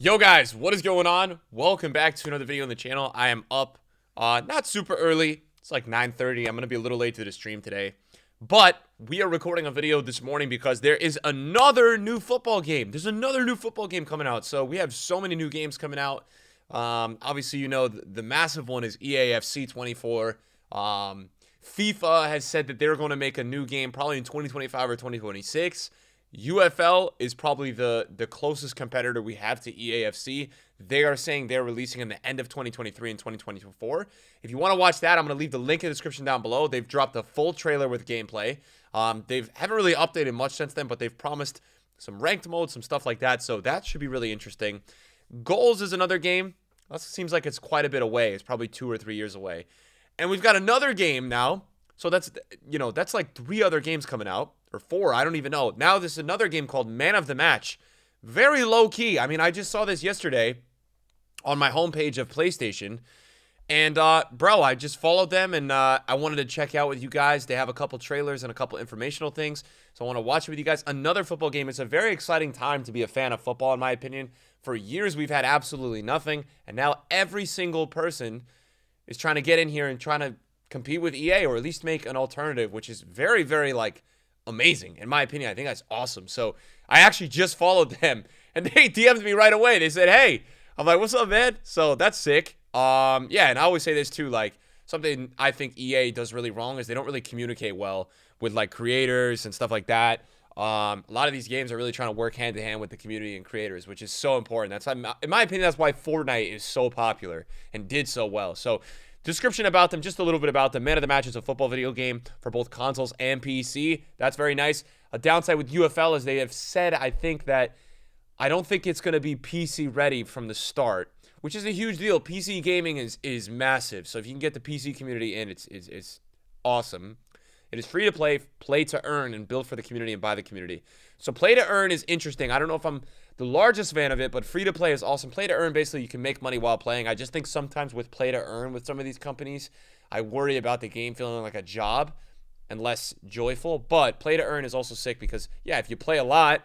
Yo guys, what is going on? Welcome back to another video on the channel. I am up not super early. It's like 9:30. I'm going to be a little late to the stream today. But we are recording a video this morning because there is another new football game. There's another new football game coming out. So we have so many new games coming out. Obviously, you know, the massive one is EAFC 24. FIFA has said that they're going to make a new game probably in 2025 or 2026. UFL is probably the closest competitor we have to EAFC. They are saying they're releasing in the end of 2023 and 2024. If you want to watch that, I'm going to leave the link in the description down below. They've dropped a full trailer with gameplay. They haven't really updated much since then, but they've promised some ranked mode, some stuff like that. So that should be really interesting. Goals is another game. That seems like it's quite a bit away. It's probably 2 or 3 years away. And we've got another game now. So that's like 3 other games coming out. Or 4, I don't even know. Now there's another game called Man of the Match. Very low key. I mean, I just saw this yesterday on my homepage of PlayStation. And, bro, I just followed them and I wanted to check out with you guys. They have a couple trailers and a couple informational things. So I want to watch it with you guys. Another football game. It's a very exciting time to be a fan of football, in my opinion. For years, we've had absolutely nothing. And now every single person is trying to get in here and trying to compete with EA or at least make an alternative, which is very, very, like, amazing. In my opinion, I think that's awesome. So I actually just followed them and they DM'd me right away. They said, hey. I'm like, what's up, man? So that's sick. Yeah, and I always say this too, like, something I think EA does really wrong is they don't really communicate well with, like, creators and stuff like that. A lot of these games are really trying to work hand in hand with the community and creators, which is so important. That's, in my opinion, that's why Fortnite is so popular and did so well. So description about them, just a little bit about them. Man of the Match is a football video game for both consoles and PC. That's very nice. A downside with UFL is they have said, I think, that I don't think it's going to be PC ready from the start, which is a huge deal. PC gaming is massive. So if you can get the PC community in, it's awesome. It is free to play to earn, and build for the community and by the community. So play to earn is interesting. I don't know if I'm the largest fan of it, but free to play is awesome. Play to earn, basically, you can make money while playing. I just think sometimes with play to earn with some of these companies, I worry about the game feeling like a job and less joyful. But play to earn is also sick because, yeah, if you play a lot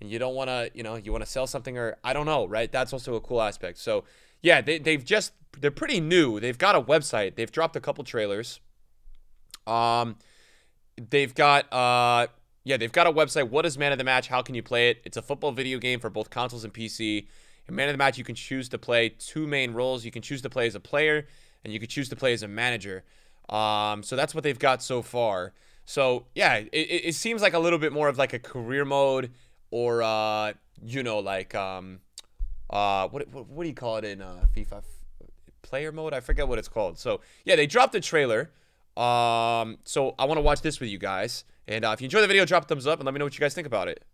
and you don't want to, you want to sell something, or I don't know, right? That's also a cool aspect. So, yeah, they're pretty new. They've got a website. They've dropped a couple trailers. They've got a website. What is Man of the Match? How can you play it? It's a football video game for both consoles and PC. In Man of the Match, you can choose to play 2 main roles. You can choose to play as a player, and you can choose to play as a manager. So that's what they've got so far. So yeah, it seems like a little bit more of like a career mode, or like what do you call it in FIFA? Player mode? I forget what it's called. So yeah, they dropped the trailer. So I want to watch this with you guys. And if you enjoy the video, drop a thumbs up and let me know what you guys think about it.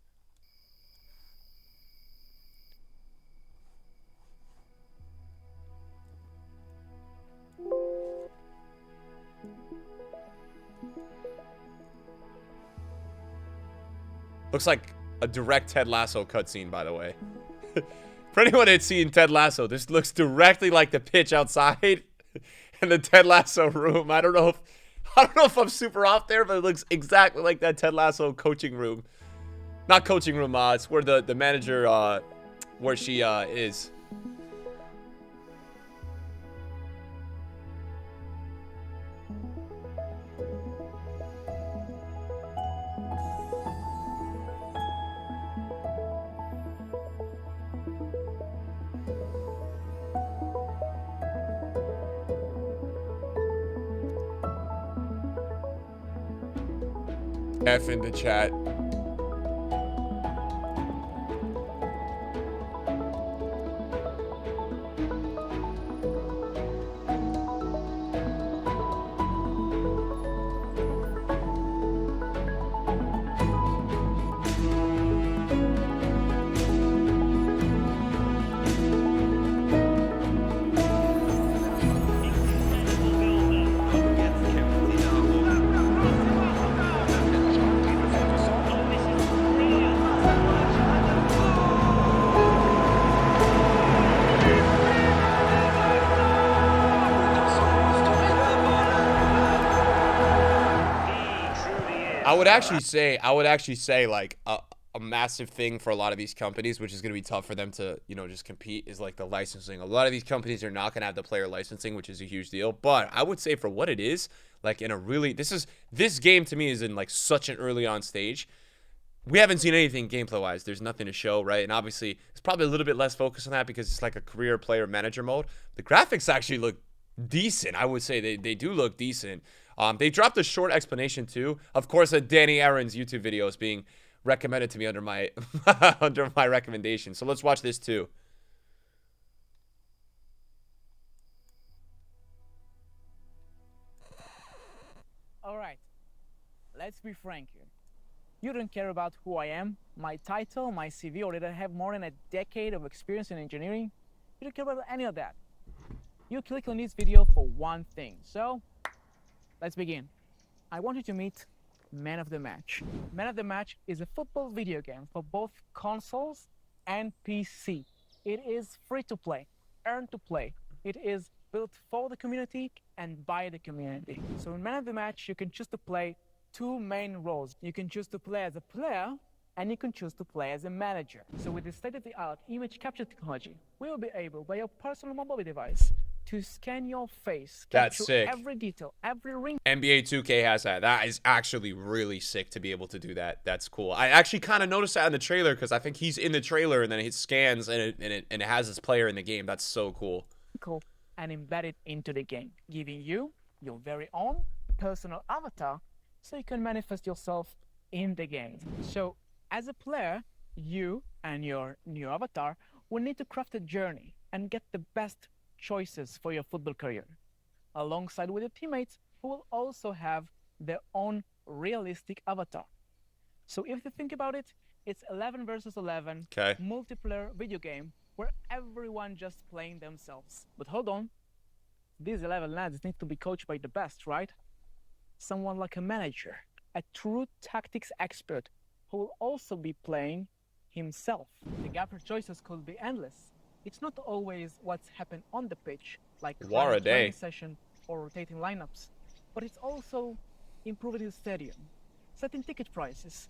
Looks like a direct Ted Lasso cutscene, by the way. For anyone that's seen Ted Lasso, this looks directly like the pitch outside in the Ted Lasso room. I don't know if I'm super off there, but it looks exactly like that Ted Lasso coaching room. Not coaching room, it's where the manager, where she is. F in the chat. I would actually say like a massive thing for a lot of these companies, which is going to be tough for them to, just compete, is like the licensing. A lot of these companies are not going to have the player licensing, which is a huge deal. But I would say for what it is, like in a really, this game to me is in like such an early on stage. We haven't seen anything gameplay wise. There's nothing to show, right? And obviously it's probably a little bit less focus on that because it's like a career player manager mode. The graphics actually look decent. I would say they do look decent. They dropped a short explanation too. Of course, Danny Aaron's YouTube video is being recommended to me under my under my recommendation. So let's watch this too. All right, let's be frank here. You don't care about who I am, my title, my CV, or that I have more than a decade of experience in engineering. You don't care about any of that. You click on this video for one thing. So, let's begin. I want you to meet Man of the Match. Man of the Match is a football video game for both consoles and PC. It is free to play, earn to play. It is built for the community and by the community. So in Man of the Match, you can choose to play two main roles. You can choose to play as a player and you can choose to play as a manager. So with the state-of-the-art image capture technology, we will be able, by your personal mobile device, to scan your face, capture every detail, every ring. NBA 2K has that. That is actually really sick to be able to do that. That's cool. I actually kind of noticed that in the trailer because I think he's in the trailer and then it scans and it has his player in the game. That's so cool. Cool. And embedded into the game, giving you your very own personal avatar so you can manifest yourself in the game. So as a player, you and your new avatar will need to craft a journey and get the best choices for your football career, alongside with your teammates who will also have their own realistic avatar. So if you think about it, it's 11 versus 11 multiplayer video game where everyone just playing themselves. But hold on, these 11 lads need to be coached by the best, right? Someone like a manager, a true tactics expert who will also be playing himself. The gap for choices could be endless. It's not always what's happened on the pitch, like a training session or rotating lineups, but it's also improving the stadium, setting ticket prices,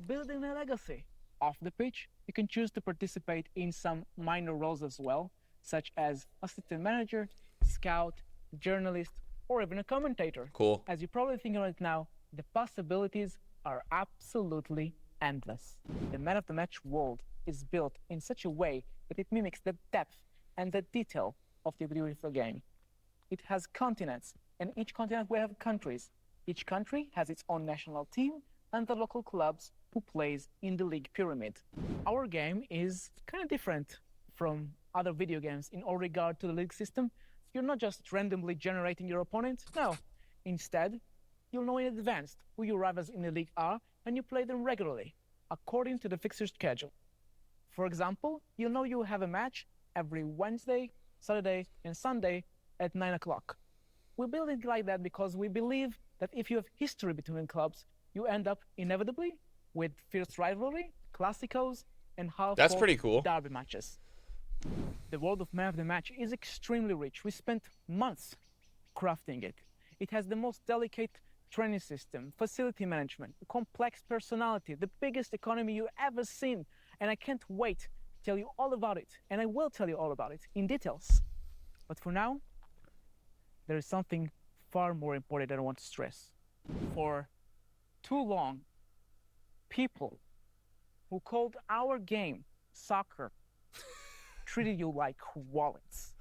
building a legacy. Off the pitch, you can choose to participate in some minor roles as well, such as assistant manager, scout, journalist, or even a commentator. Cool. As you're probably thinking right now, the possibilities are absolutely endless. The Man of the Match world is built in such a way that it mimics the depth and the detail of the beautiful game. It has continents, and each continent will have countries. Each country has its own national team and the local clubs who plays in the league pyramid. Our game is kind of different from other video games in all regard to the league system. You're not just randomly generating your opponents. No. Instead, you'll know in advance who your rivals in the league are and you play them regularly, according to the fixture schedule. For example, you'll know you have a match every Wednesday, Saturday, and Sunday at 9 o'clock. We build it like that because we believe that if you have history between clubs, you end up inevitably with fierce rivalry, classicos, and hard-fought derby matches. The world of Man of the Match is extremely rich. We spent months crafting it. It has the most delicate training system, facility management, complex personality, the biggest economy you've ever seen. And I can't wait to tell you all about it. And I will tell you all about it in details. But for now, there is something far more important that I want to stress. For too long, people who called our game soccer treated you like wallets.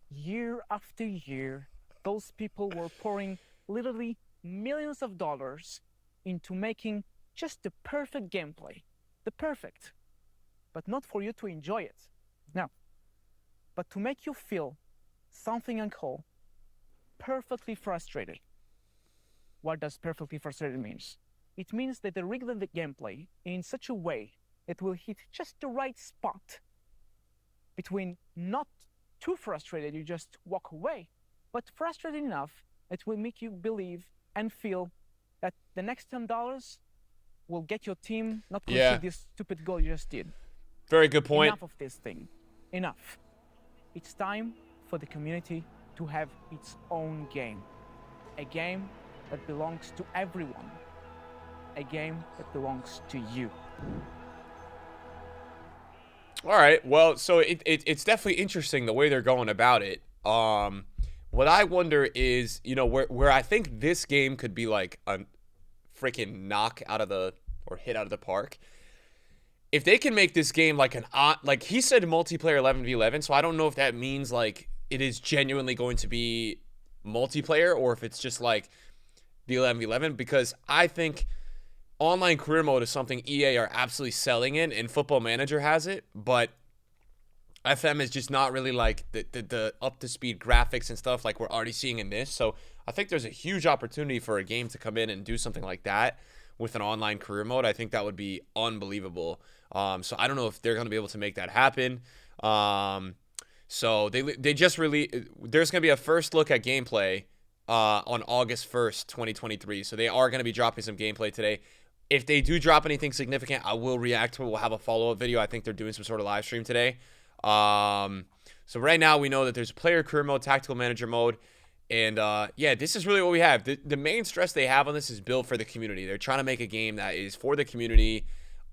Year after year, those people were pouring literally millions of dollars into making just the perfect gameplay. The perfect. But not for you to enjoy it. No. But to make you feel something and call perfectly frustrated. What does perfectly frustrated means? It means that they rigged the gameplay in such a way that will hit just the right spot between not too frustrated, you just walk away, but frustrated enough that will make you believe and feel that the next $10 will get your team not concede this stupid goal you just did. Very good point. Enough of this thing. Enough. It's time for the community to have its own game. A game that belongs to everyone. a game that belongs to you. All right. Well, so it's definitely interesting the way they're going about it. What I wonder is, you know, where I think this game could be like a freaking knock out of the or hit out of the park. If they can make this game like like he said multiplayer 11v11, so I don't know if that means like it is genuinely going to be multiplayer or if it's just like the 11v11, because I think online career mode is something EA are absolutely selling in, and Football Manager has it, but FM is just not really like the up to speed graphics and stuff like we're already seeing in this. So I think there's a huge opportunity for a game to come in and do something like that with an online career mode. I think that would be unbelievable. So I don't know if they're going to be able to make that happen. So they just really, there's going to be a first look at gameplay on August 1st, 2023. So they are going to be dropping some gameplay today. If they do drop anything significant, I will react to it. We'll have a follow-up video. I think they're doing some sort of live stream today. So right now we know that there's player career mode, tactical manager mode, and yeah, this is really what we have. The main stress they have on this is built for the community. They're trying to make a game that is for the community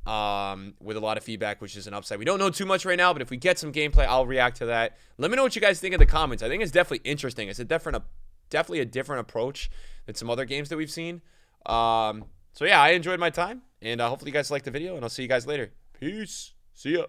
with a lot of feedback, which is an upside. We don't know too much right now, but if we get some gameplay, I'll react to that. Let me know what you guys think in the comments. I think it's definitely interesting. It's definitely a different approach than some other games that we've seen. So yeah, I enjoyed my time, and hopefully you guys liked the video, and I'll see you guys later. Peace. See ya.